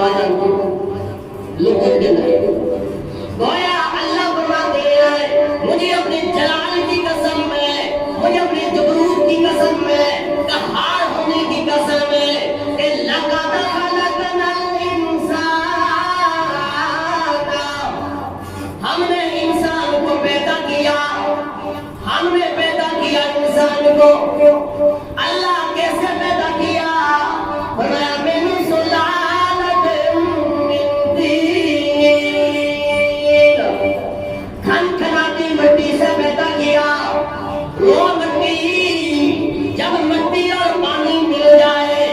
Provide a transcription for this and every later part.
بازار لوگوں کے اندر گویا اللہ فرماتے ہیں مجھے اپنے جلال کی قسم ہے، مجھے اپنے جبروت کی قسم ہے، قہار ہونے کی قسم ہے کہ لقد خلقنا الانسان، ہم نے انسان کو پیدا کیا، ہم نے پیدا کیا انسان کو۔ اللہ کیسے پیدا کیا؟ فرمایا من سلالۃ من طین، کھنکھناتی مٹی سے پیدا کیا۔ وہ مٹی، جب مٹی اور پانی مل جائے،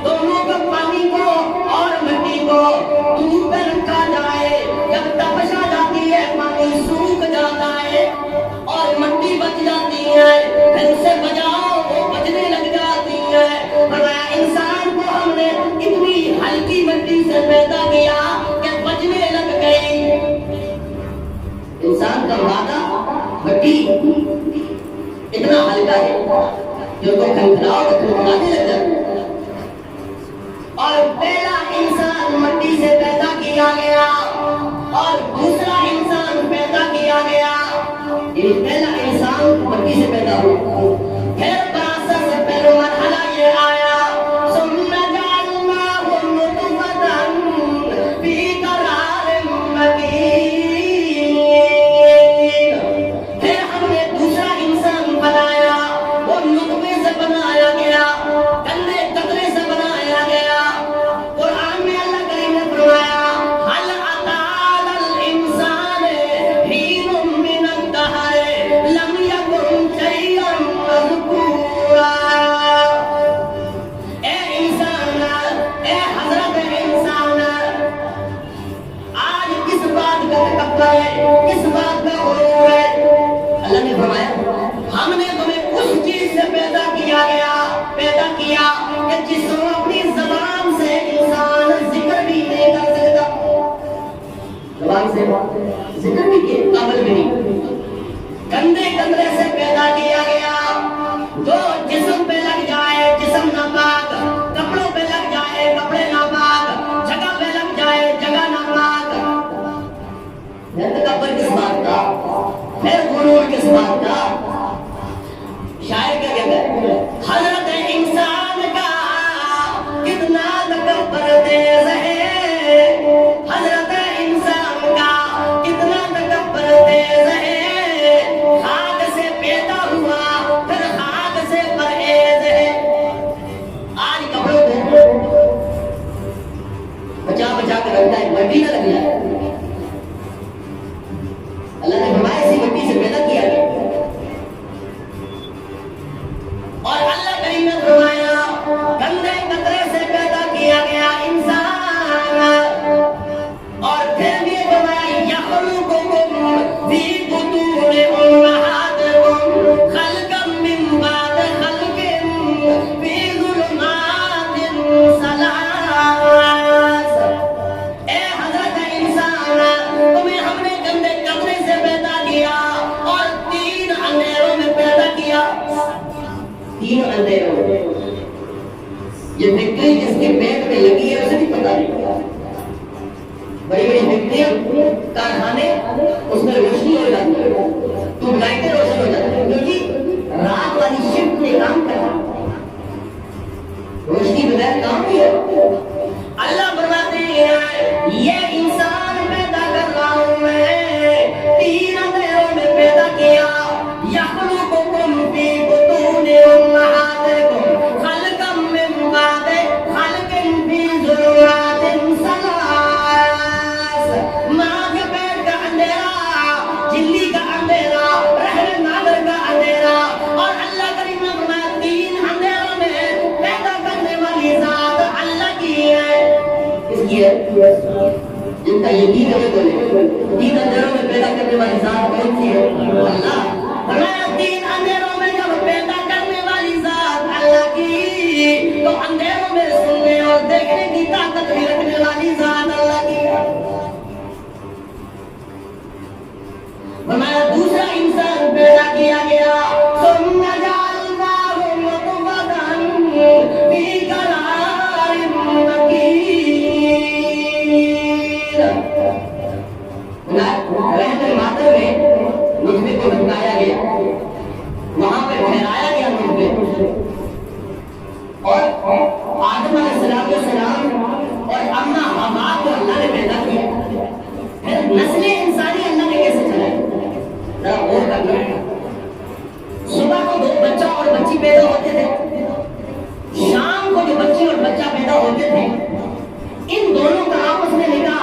دونوں کو پانی کو اور مٹی کو دودھ پہ رکھا جائے، جب تپش آ جاتی ہے پانی سوکھ جاتا ہے اور مٹی بچ جاتی ہے، پھر اسے بجاؤ وہ بجنے لگ جاتی ہے۔ فرمایا انسان کو ہم نے اتنی ہلکی مٹی سے پیدا کیا کہ بجنے لگ گئی۔ انسان کا مادہ مٹی اتنا ہلکا ہے جو کو کھنکھلاؤ تو کھنکھلانے لگ جاتا ہے۔ اور پہلا انسان مٹی سے پیدا کیا گیا اور دوسرا انسان پیدا کیا گیا، یعنی پہلا انسان مٹی سے پیدا ہوا، پھر پراثر سے پہلے مرحلہ یہ آیا ثم جعلناہ نطفۃ فی قرار مکین، پھر ہم نے دوسرا انسان بنایا، وہ نطفے سے بنایا گیا، گندے قطرے سے بنایا گیا۔ قرآن میں اللہ کریم نے فرمایا هل أتى على الإنسان حين من الدهر لم يكن شيئا مذكورا۔ اے انسان، اے حضرت انسان، آج کس بات کا تکبر ہے، کس بات کا غرور ہے؟ اللہ نے فرمایا ہم نے تمہیں اس چیز سے پیدا کیا کہ جس کو اپنی زبان سے انسان ذکر بھی نہیں کر سکتا، زبان سے ذکر بھی کے قابل بھی نہیں۔ گندے قطرے سے پیدا کیا گیا، جو جسم پہ لگ جائے جسم ناپاک، کپڑوں پہ لگ جائے کپڑے ناپاک، جگہ پہ لگ جائے جگہ ناپاک۔ تکبر کس بات کا، پھر غرور کس بات کا؟ شاعر کیا کہتا ہے حضرت انسان کا کتنا تکبر تیز ہے، حضرت انسان کا کتنا تکبر تیز ہے، خاک سے پیدا ہوا پھر خاک سے پرہیز ہے۔ آج کپڑوں پہ بچا بچا کر رکھتا ہے مٹی نہ لگ جائے۔ اللہ نے فرمایا اسی مٹی سے پیدا کیا گیا، اور اللہ کریم نے فرمایا گندے قطرے سے پیدا کیا گیا انسان، اور پھر بھی فرمایا یخلقکم فی بطون امہاتکم خلقا من بعد خلق فی ظلمات ثلاث۔ اے حضرت انسان، تمہیں ہم نے گندے قطرے سے پیدا کیا اور 3 اندھیروں میں پیدا کیا۔ 3 اندھیروں میں، یہ فیکٹری جس کے پیٹ میں لگی ہے اسے بھی پتا نہیں، بڑی بڑی فیکٹریاں کارخانے اس میں روشنی ہو جاتی ہے، ٹیوب لائٹیں روشن ہو جاتی ہیں، کیونکہ رات والی شفٹ میں کام کرنا، روشنی بغیر کام نہیں ہے۔ اللہ فرماتے ہیں یہ انسان پیدا کر رہا ہوں میں، 3 اندھیروں میں پیدا کیا۔ یخلقکم فی بطون امہاتکم خلقا من بعد خلق فی ظلمات ثلاث۔ ماں کے پیٹ کا اندھیرا، جھلی کا اندھیرا، رحم مادر کا اندھیرا، اور اللہ کریم نے فرمایا 3 اندھیروں میں پیدا کرنے والی ذات اللہ کی ہے۔ اس کی ہے جن کا یقین ہے بولے 3 اندھیروں میں پیدا کرنے والی ذات کون سی ہے؟ اللہ۔ فرمایا 3 اندھیروں میں جب پیدا کرنے والی ذات اللہ کی، تو اندھیروں میں سننے اور دیکھنے کی طاقت بھی رکھنے والی ذات اللہ کی ہے۔ فرمایا دوسرا انسان پیدا کیا گیا، ثم جعلناہ نطفۃ فی قرار مکین، پیدا ہوتے تھے، شام کو جو بچی اور بچہ پیدا ہوتے تھے، ان دونوں کا آپس میں نکاح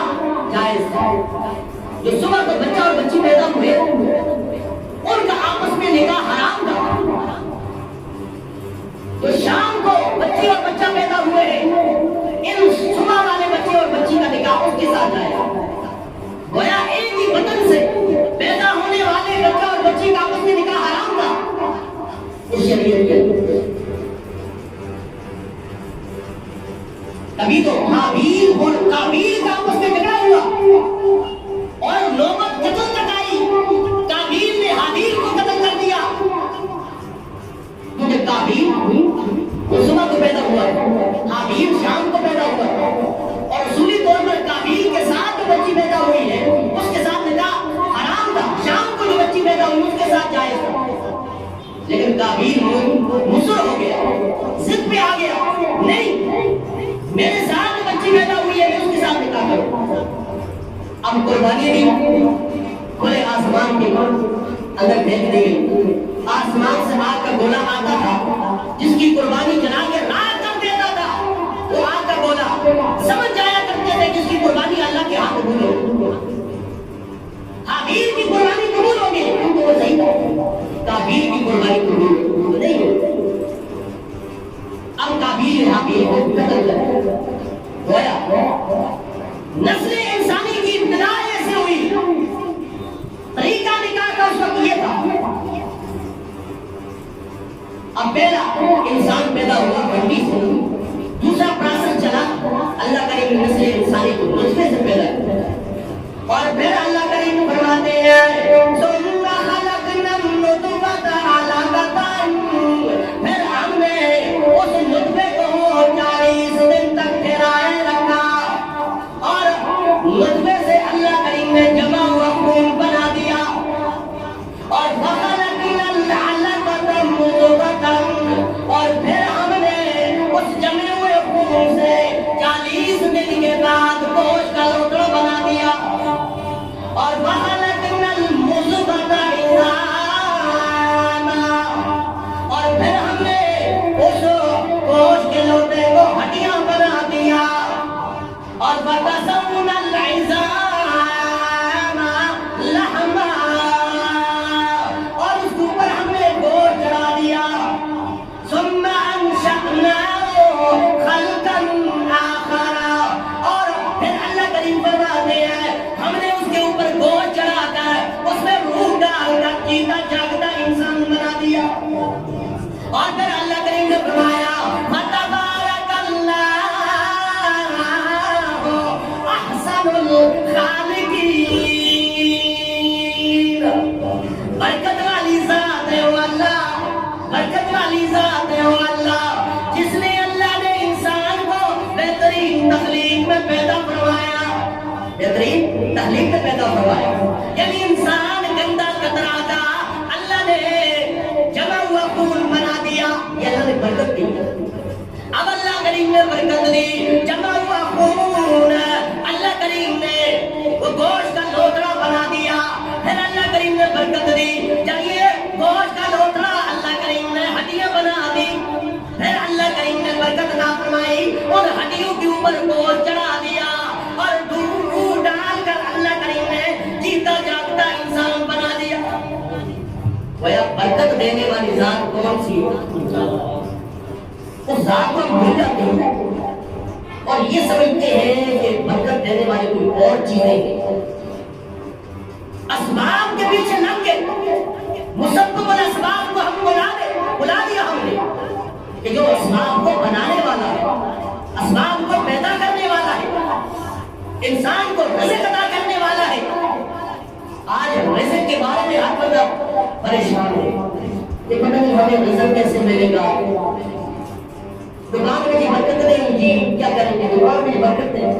جائز تھا۔ جو صبح کو بچہ اور بچی پیدا ہوئے ان کا آپس میں نکاح حرام تھا۔ جو شام کو بچی اور بچہ پیدا ہوئے ان صبح والے بچے اور بچی کا نکاح اس کے ساتھ جائے، گویا ایک ہی وطن سے پیدا ہونے والے بچہ اور بچی کا آپس میں نکاح حرام تھا اس شریعت کے۔ کبھی تو حابیل اور قابیل کا آپس میں جھگڑا ہوا اور نوبت قتل تک آئی، قابیل نے حابیل کو قتل کر دیا کیونکہ قابیل صبح کو پیدا ہوا، حابیل شام کو پیدا ہوا، اور اصولی طور پر قابیل کے ساتھ جو بچی پیدا ہوئی ہے اس کے ساتھ نکاح حرام تھا، شام کو جو بچی پیدا ہوئی اس کے ساتھ جائز تھا۔ لیکن قابیل مصر ہو گیا، ضد پہ آ گیا، نہیں میرے ساتھ جو بچی پیدا ہوئی ہے میں اس کے ساتھ نکاح کروں۔ اب قربانی بھی کھلے آسمان کے اندر پھینک دی گئی، آسمان سے آگ کا گولا آتا تھا جس کی قربانی جلا کے راکھ کر دیتا تھا، وہ آگ کا گولا سمجھ جایا کرتے تھے جس کی قربانی اللہ کے ہاتھ قبول ہو۔ حابیل کی قربانی قبول ہوگی کیونکہ وہ صحیح تھا، قابیل کی قربانی قبول نہیں ہوگی۔ اب قابیل حابیل کو قتل کر گویا نسل انسانی کی ابتدا ایسے ہوئی۔ طریقہ نکاح کا اس وقت یہ تھا، اب پہلا انسان پیدا ہوا ہڈی سے، دوسرا پروسیس چلا، اللہ کریم نے نسل انسانی کو نطفے سے پیدا کیا، اور پھر اللہ کریم فرماتے ہیں ثم خلقنا النطفة علقة، پھر ہم نے اس نطفے کو 40 دن تک پھیلائے رکھا اور نطفے سے اللہ کریم نے جمع ہوا خون بنا دیا، اور فخلقنا العلقة مضغة، اور پھر ہم نے اس جمے ہوئے خون سے 40 دن کے بعد گوشت کا لوتھڑا بنا دیا، اور فخلقنا المضغة عظاما، اور پھر ہم نے اس گوشت کے لوٹے کو ہڈیاں بنا دیا، اور فکسونا العظام لحما، اور اس کے اوپر ہم نے گوشت چڑھا دیا، ثم انشأناه خلقا آخر، اور پھر اللہ کریم فرماتے ہیں ہم نے اس کے اوپر گوشت چڑھا کر اس میں روح ڈال کر جیتا جاگتا انسان بنا دیا، اور پھر اللہ کریم نے فرمایا فتبارک اللہ احسن الخالقین، برکت والی ذات ہے وہ اللہ، برکت والی ذات ہے وہ اللہ جس نے اللہ نے انسان کو بہترین تخلیق میں پیدا فرمایا، بہترین تخلیق میں پیدا فرمایا، یعنی انسان گندا قطرہ تھا، اللہ نے جمع ہوا خون بنا دیا، یہ اللہ نے برکت دی۔ اب اللہ کریم نے برکت دی، جمع ہوا خون اللہ کریم نے وہ گوشت کا لوتھڑا بنا دیا، پھر اللہ کریم نے برکت دی، جب یہ گوشت کا لوتھڑا اللہ کریم نے ہڈیاں بنا دی، پھر اللہ کریم نے برکت عطا فرمائی، ان ہڈیوں کے اوپر گوشت چڑھا دیا، اور روح ڈال کر اللہ کریم نے جیتا جاگتا انسان بنا دیا۔ وہ برکت دینے والی ذات کون سی ہے؟ اس ذات کو بھول جاتے ہیں اور یہ سمجھتے ہیں کہ برکت دینے والی کوئی اور چیزیں ہیں، اسباب کے پیچھے لگ گئے، مسبب الاسباب کو ہم بلا دیا ہم نے کہ جو اسباب کو بنانے والا ہے، اسباب کو پیدا کرنے والا ہے، انسان کو رزق عطا کرنے والا ہے۔ آج رزق کے بارے میں ہر بندہ پریشان ہے کہ پتہ نہیں ہمیں رزق کیسے ملے گا، دکان میں برکت نہیں، جی کیا کریں گے، دکان میں برکت نہیں۔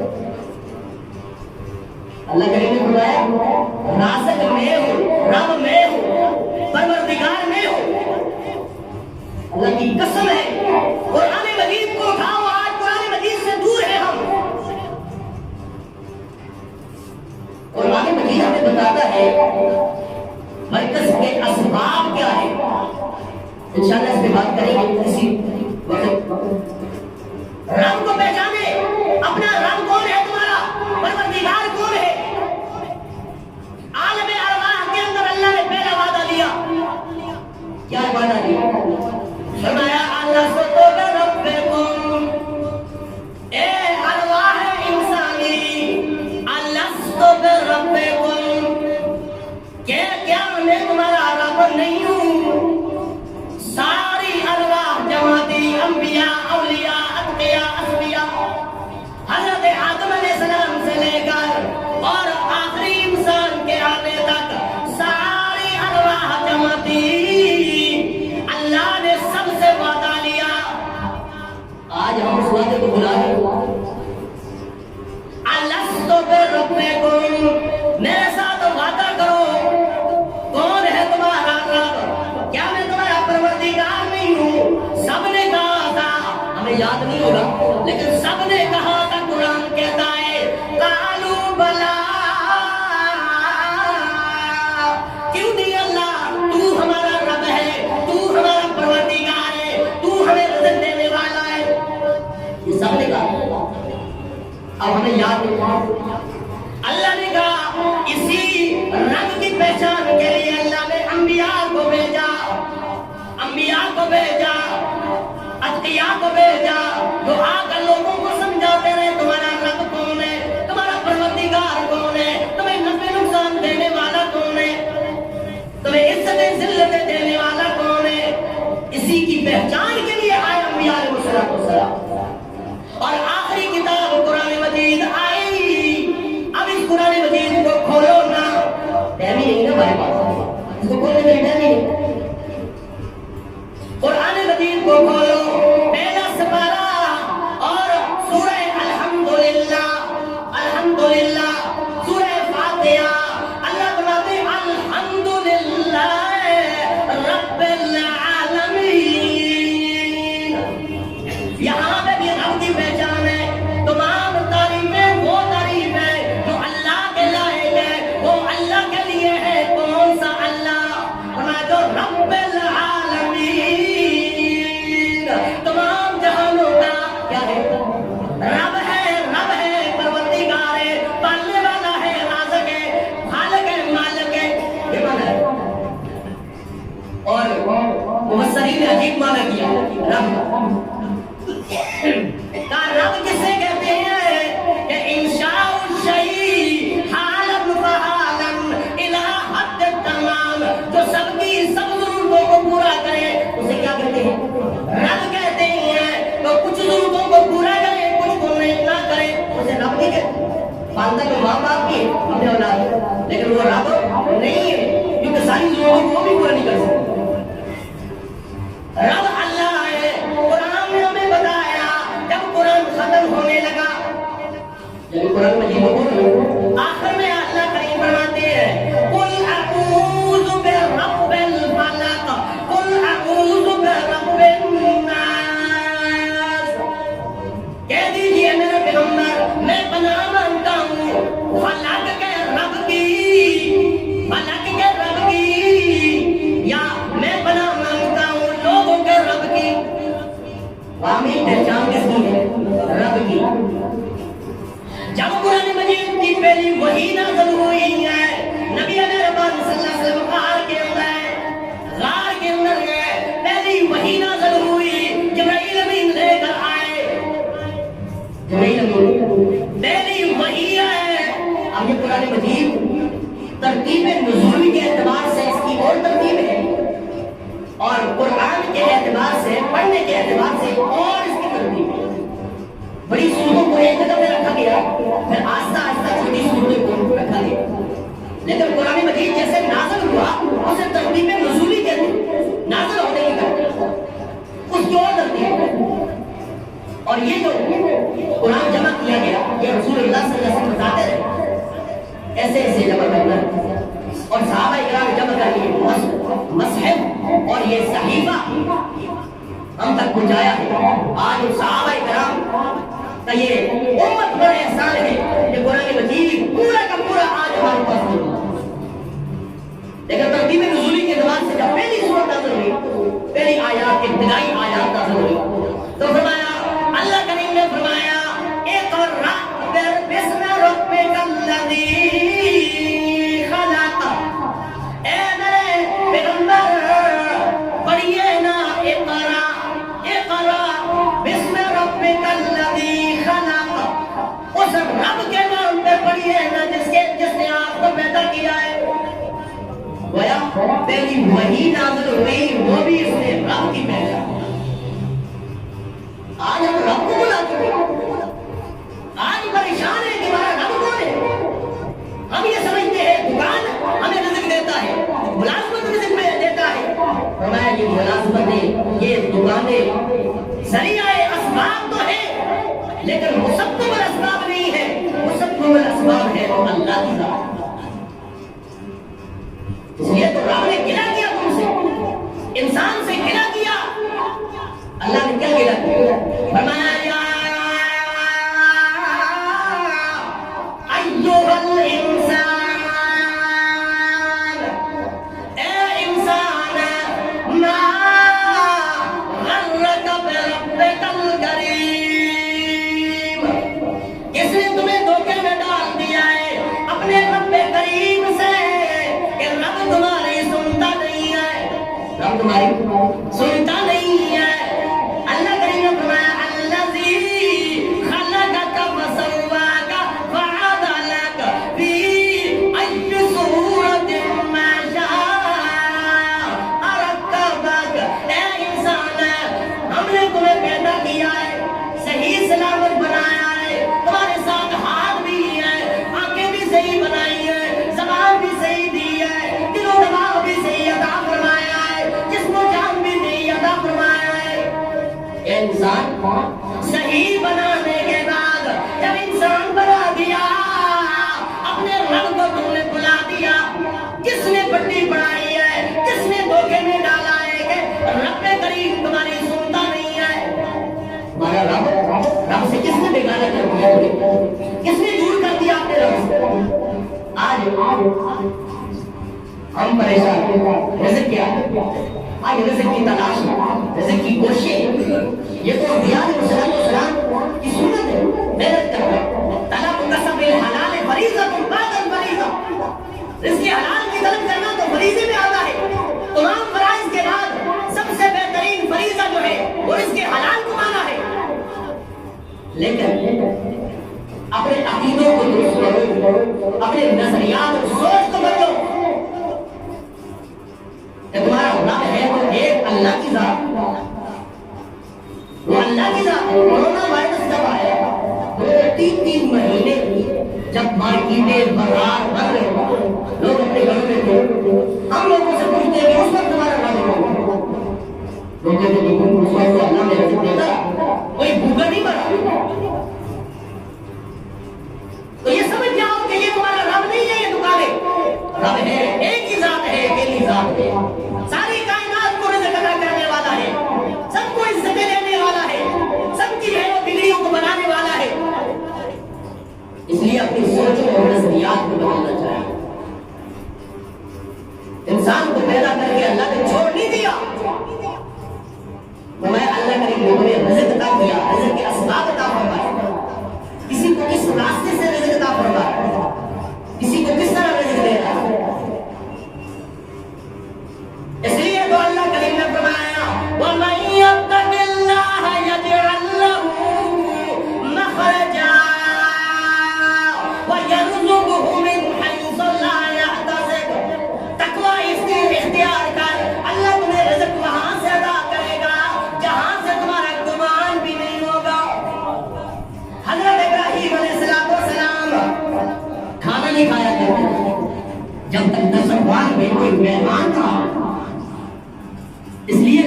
اللہ کریم نے فرمایا رازق میں ہوں، رب میں ہوں، پروردگار میں ہوں، اللہ کی قسم ہے۔ قرآن مجید کو اٹھاؤ، آج قرآن مجید سے دور ہے ہم۔ قرآن مجید ہمیں بتاتا ہے مرکز کے اسباب کیا ہے، انشاءاللہ اس پہ بات کریں گے۔ فرمایا الست بربکم، اے ارواح انسانی الست بربکم، کیا میں تمہارا رب نہیں ہوں؟ ساری ارواح جمع تھی، انبیاء، اولیاء، اتقیاء، اصفیاء، حضرت آدم علیہ السلام سے لے کر اور آخری انسان کے آنے تک ساری ارواح جمع تھی، اللہ نے سب سے وعدہ لیا۔ آج ہم اس وعدے کو بھلا گئے، الست بربکم، میرے ساتھ وعدہ کرو، کون ہے تمہارا رب؟ کیا میں تمہارا پروردگار نہیں ہوں؟ سب نے کہا تھا، ہمیں یاد نہیں ہوگا لیکن سب نے کہا تھا، قرآن کہتا ہے قالوا بلا، کیوں نہیں اللہ، تو ہمارا رب ہے، تو ہمارا پروردگار ہے، تو ہمیں رزق دینے والا ہے، یہ سب نے کہا۔ اب ہمیں یاد نہیں، اللہ نے کہا اسی رب کی پہچان کے لیے اللہ نے انبیاء کو بھیجا، انبیاء کو بھیجا، اتقیاء کو بھیجا، جو آ کر لوگوں کو سمجھاتے رہے تمہارا رب کون ہے، تمہارا پروردگار کون ہے، تمہیں نفع نقصان دینے والا کون ہے، تمہیں عزت ذلت دینے والا کون ہے۔ اسی کی پہچان کے لیے آئے انبیاء علیہ السلام، اور آخری کتاب قرآن مجید آئی۔ اب اس قرآن مجید کو کھولو نا، ٹائم ہی نہیں نا ہمارے پاس، اس کو کھولنے میں ٹائم ہی نہیں۔ قرآن مجید کو کھولو، پہلا سپارہ اور سورہ الحمدللہ، الحمدللہ، سورہ فاتحہ، اللہ بناتے الحمدللہ رب العالمین۔ یہاں پہ بھی رب کی پہچان ہے، تمام تعریفیں وہ تعریف ہے جو اللہ کے لائق ہے، وہ اللہ کے لیے ہے۔ کون سا اللہ؟ جو رب العالمین، تمام جہانوں کا کیا ہے؟ رب ہے، رب ہے، پروردگار ہے، پالنے والا ہے، رازق ہے، خالق ہے، مالک ہے، یہ معنی ہے۔ اور مفسرین نے عجیب معنی کیا رب کا، رب کسے کہتے ہیں کہ انشاء الشیء حالم فحالم الى حد تمام، جو سب کی سب ضرورتوں کو پورا کرے اسے کیا کہتے ہیں؟ رب کہتے ہیں۔ تو کچھ ضرورتوں کو پورا کرے، کچھ کو نہیں نہ کرے، اسے رب نہیں کہتے۔ والدہ کو ماں باپ کی اپنے اولاد، لیکن وہ رب نہیں ہے کیونکہ ساری ضرورتوں کو بھی پورا نہیں کر سکتے۔ رب اللہ ہے۔ قرآن نے ہمیں بتایا، جب قرآن ختم ہونے لگا، جب قرآن مجید آخر میں اللہ کریم فرماتے ہیں قل اعوذ برب الفلق قل اعوذ برب الناس، کہہ دیجئے میرے پیغمبر میں پناہ مانگتا ہوں فلق کے رب کی، فلق کے رب کی، یا میں پناہ مانگتا ہوں لوگوں کے رب کی۔ وامی پہچان کس کی ہے؟ رب کی۔ جب قرآن مجید کی پہلی وحی نازل ہوئی ہے، نبی رحمان صلی اللہ علیہ وسلم غار کے اندر گئے، پہلی وحی نازل ہوئی، جبرائیل امین لے کر آئے، جبرائیل امین پہلی وحی ہے۔ اب یہ قرآن مجید ترتیب نزول کے اعتبار سے اس کی اور ترتیب ہے، اور قرآن کے اعتبار سے، پڑھنے کے اعتبار سے اور اس کی ترتیب ہے۔ بڑی صورتوں کو ایک جگہ پہ رکھا گیا، پھر آہستہ آہستہ چھوٹی صورتوں کو رکھا گیا، لیکن قرآن مجید جیسے نازل ہوا اسے ترتیب نزولی کہتے ہیں، نازل ہونے کی کرتے ہیں، اس کی اور ترتیب ہے۔ اور یہ جو قرآن جمع کیا گیا، یہ رسول اللہ صلی اللہ علیہ وسلم بتاتے رہے ایسے ایسے جمع کرنا، اور صحابہ اکرام جمع کر کے مصحف اور یہ صحیفہ ہم تک پہنچایا ہے۔ آج صحابہ اکرام کا یہ امت پر احسان ہے کہ قرآن مجید پورا کا پورا آج ہمارے پاس ہے۔ لیکن ترتیب نزولی کے اعتبار سے جب پہلی سورت نازل ہوئی، پہلی آیات، ابتدائی آیات نازل ہوئی، تو فرمایا، اللہ کریم نے فرمایا اقرأ باسم ربک الذی خلق، اے میرے پیغمبر پڑھیے نا اقرأ پہلی وحی نازل ہوئی وہ بھی اس نے رب کی پہچان. آج ہم رب کو بلا چکے ہیں, آج پریشان ہے کہ ہمارا رب کون ہے. ہم یہ سمجھتے ہیں دکان ہمیں رزق دیتا ہے, ملازمت رزق میں دیتا ہے. فرمایا یہ ملازمتیں, یہ دکانیں ذریعہ اسباب تو ہے لیکن مسبب الاسباب نہیں ہے. مسبب الاسباب ہے اللہ کی ذات. اس لیے تو رب نے گلا کیا تم سے, انسان سے گلا کیا. اللہ نے کیا گلا کیا؟ فرمایا یا ایھا الانسان, اے انسان, ما غرک بربک الکریم. کس نے تمہیں دھوکے میں ڈال دیا ہے اپنے رب کریم سے کہ رب تمہاری سنتا نہیں ہے, رب تمہاری سنتا نہیں ہے. اللہ کریم نے فرمایا الذی خلقک فسواک فعدلک فی ای صورت ما شاء رکبک. اے انسان, ہم نے تمہیں پیدا کیا ہے, صحیح سلامت بنایا ہے, تمہارے ساتھ ہاتھ بھی ہے, آنکھیں بھی صحیح بنائی ہے, زبان بھی صحیح دی ہے, دل و دماغ بھی صحیح عطا فرمایا ہے, جسم و جان بھی صحیح عطا فرمایا ہے. انسان صحیح بنانے کے بعد جب انسان بنا دیا, اپنے رب کو تم نے بلا دیا. کس نے پٹی پڑھائی ہے, کس نے دھوکے میں ڈالا ہے کہ رب کریم تمہاری سنتا نہیں ہے. ہمارا رب سے کس نے بگاڑا کر دیا, کس نے دور کر دیا اپنے رب سے. آج ہم پریشان ہیں. رزق کیا ہے؟ آج رزق کی تلاش, رزق کی کوشش, یہ تو انبیاء علیہ السلام کی سنت ہے. محنت کرنا, طلب کسب الحلال فریضہ بعد الفریضہ. رزق حلال کی طلب کرنا تو فریضے میں آتا ہے. تمام فرائض کے بعد سب سے بہترین فریضہ جو ہے وہ رزق حلال کمانا ہے. لیکن اپنے عقیدوں کو درست کرو, اپنے نظریات اور سوچ کو بدلو. تمہارا رب ہے وہ ایک اللہ کی ذات, وہ اللہ کی ذات. کورونا وائرس جب آیا, 2-3 مہینے جب مارکیٹیں بازار بند رہے, لوگ اپنے گھروں میں تھے, ہم لوگوں سے پوچھتے ہیں کہ اس وقت تمہارا رب ہے. لوگ کہتے ہیں کہ اس وقت اللہ نے رزق دیتا, کوئی بھوکا نہیں مرا. تو یہ سمجھ جاؤ کہ یہ تمہارا رب نہیں ہے, یہ دکانیں. رب ہے, ایک ہی ذات ہے, اکیلی ذات ہے. ساری کائنات کو رزق عطا کرنے والا ہے, سب کو عزتیں دینے والا ہے, سب کی بہنوں بگڑیوں کو بنانے والا ہے. اس لیے اپنی سوچوں اور نظریات کو بدلنا چاہیے. انسان کو پیدا کر کے اللہ نے چھوڑ نہیں دیا. میں اللہ کریم لوگوں نے رزق عطا کیا, رزق کے اسباب عطا فرمائے. کسی کو کس راستے سے رزق عطا فرمائے, کسی کو کس طرح رزق دے رہا ہے. اس لیے تو اللہ کریم نے فرمایا وَمَن يَتَّقِ اللَّهَ يَجْعَل لَّهُ مَخْرَجًا وَيَرْزُقْهُ مِنْ حَيْثُ لَا يَحْتَسِبُ. تقوی اختیار کر, اللہ تمہیں رزق وہاں سے عطا کرے گا جہاں سے تمہارا گمان بھی نہیں ہوگا. حضرت ابراہیم علیہ السلام کھانا نہیں کھایا کرتے جب تک دسترخوان میں کوئی مہمان تھا. اس لیے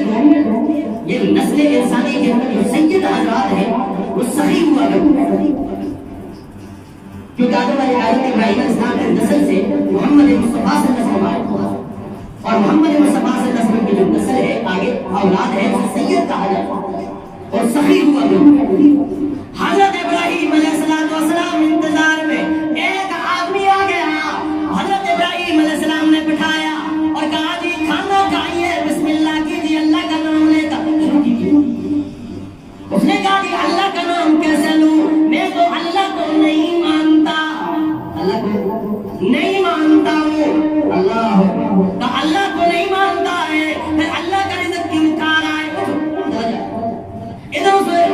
یہ نسل انسانی کے اندر جو سید حضرات ہیں وہ صحیح ہوا کرتے, کیونکہ آدم علیہ ابراہیم علیہ السلام کے نسل سے محمد مصطفیٰ سے نسل آیا, اور محمد مصطفیٰ سے نسل کی جو نسل ہے آگے اولاد ہے اسے سید کہا جاتا ہے, اور صحیح ہوا کرتے. حضرت ابراہیم علیہ السلام انتظار میں ایک آدمی آ گیا. حضرت ابراہیم علیہ السلام نے بٹھایا اور کہا جی کھانا کھائیے, بسم اللہ کیجیے, اللہ کا نام لے کر شروع کیجیے. اس نے کہا کہ اللہ کا نام کیسے لوں, میں تو اللہ کو نہیں مانتا, اللہ کو نہیں مانتا ہوں. اللہ تو اللہ کو نہیں مانتا ہے, پھر اللہ کا رزق کیوں کھا رہا ہے. ادھر سے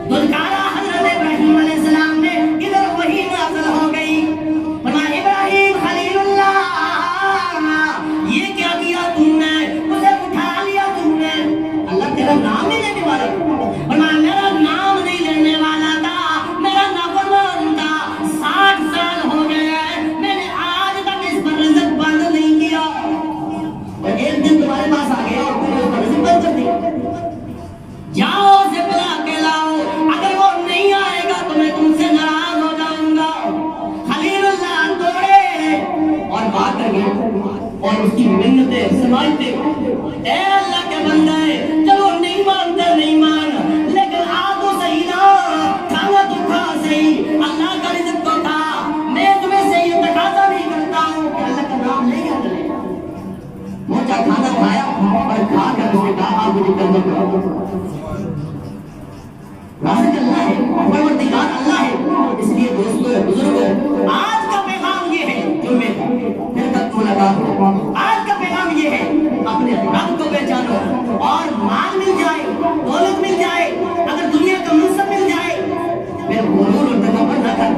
دلکارا حضرت ابراہیم علیہ السلام نے, ادھر وہی فرمایا میرا نام نہیں لینے والا تھا، میرا نافرمان تھا، 60 سال ہو گئے ہیں، میں نے آج تک اس پر رزق بند نہیں کیا، اور ایک دن تمہارے پاس آ گیا اور تم نے اس پر رزق بند کر دی، جاؤ اسے بلا کے لاؤ، اگر وہ نہیں آئے گا تو میں تم سے ناراض ہو جاؤں گا۔ خلیل اللہ دوڑے اور بات کر گئے اور اس کی منتیں سمجھتے، اے اللہ کے بندے چلو نہیں مانتے نہیں مان، لیکن آ تو صحیح نا، کھانا تو کھا صحیح، اللہ کا رزق تو تھا، میں تمہیں سے یہ تقاضا نہیں کرتا ہوں کہ اللہ کا نام لے یا چلے۔ وہ چاہ کھانا کھایا اور کھا کر اس نے کہا آپ مجھے کرنے کو رازق اللہ ہے، پروردگار اللہ ہے۔ اس لیے دوستو بزرگوں، آج کا پیغام یہ ہے، جمعے کا پھر تک ملاقات ہو، آج کا پیغام یہ ہے اپنے رب کو پہچانو، اور مال مل جائے، دولت مل جائے، اگر دنیا کا منصب مل جائے، پھر غرور اور تکبر نہ کر،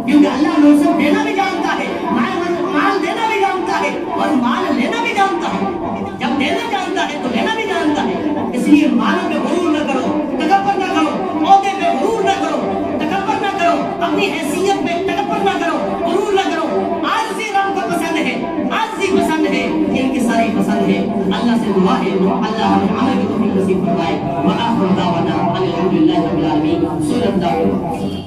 کیونکہ اللہ منصب دینا بھی جانتا ہے، مال دینا بھی جانتا ہے اور مال لینا بھی جانتا ہے، جب دینا جانتا ہے تو لینا بھی جانتا ہے۔ اس لیے مالوں پہ غرور نہ کرو، تکبر نہ کرو، عہدے پہ غرور نہ کرو، تکبر نہ کرو، اپنی حیثیت پہ تکبر نہ کرو، غرور نہ کرو۔ عاجزی رب کو پسند ہے، عاجزی پسند ہے، ان کی ساری پسند ہے۔ اللہ سے دعا ہے اللہ ہمیں عمل کی توفیق نصیب فرمائے۔ وآخر دعوانا الحمدللہ رب العالمین۔ صلی اللہ علیہ وسلم۔